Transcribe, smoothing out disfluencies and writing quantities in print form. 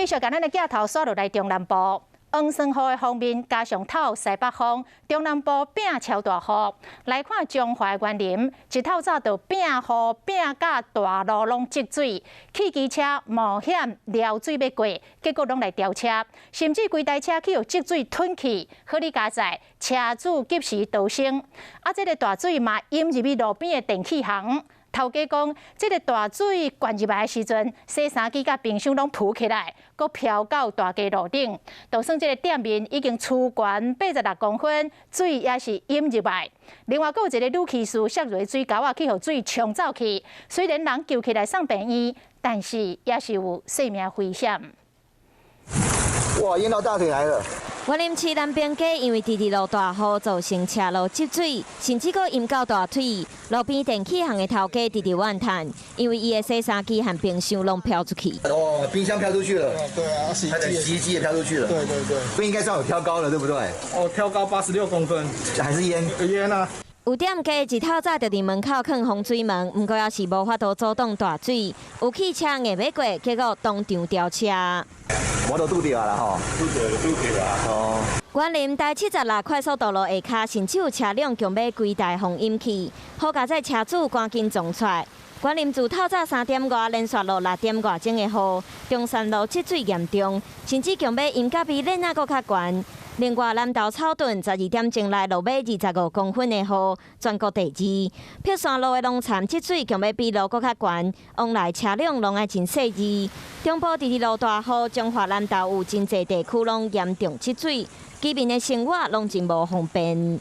继续将咱的镜头刷落来中南部。黄酸雨的方面，加上透西北风，中南部变超大雨。来看中华园林，一透早就变雨变甲大路拢积水，汽机车冒险撩水要过，结果拢来飙车，甚至规台车去有积水吞去。好你加载，车主及时逃生。这个大水嘛淹入去路边的电器行。头家讲，这个大水灌入来的时阵，洗衫机甲冰箱拢浮起来，搁飘到大街路顶。就算这个店面已经出悬86公分，水也是淹入来。另外，搁有一个女骑士涉入水沟去，互水冲走去。虽然人救起来送病院，但是也是有性命危险。哇，淹到大腿来了！园林市南边街因为直落大雨造成车路积水，甚至搁淹到大腿。路边电器行的头家直怨叹，因为伊的洗衫机和冰箱拢飘出去。哦，冰箱飘出去了。对啊，洗衣机也飘出去了。对。不应该算有挑高了，对不对？哦，挑高86公分，还是淹？淹啊！有店家一透早就伫门口放防水门，不过也是无法度阻挡大水，有汽车硬要过，结果当场飙车。我都拄到啦吼，拄到啦。哦。园林台76快速道路下骹，甚至有车辆强要规台互淹去，好佳在车主赶紧撞出来。园林自透早3点外连续落6点外钟的雨，中山路积水严重，甚至强要淹甲比恁仔搁较悬。另外，南投草屯12点钟内落尾25公分的雨，全国第2。碧山路的农田积水强要比路搁较悬，往来车辆拢爱真细致。中部直路大雨，中华南投有真侪地区拢严重积水，居民的生活拢真无方便。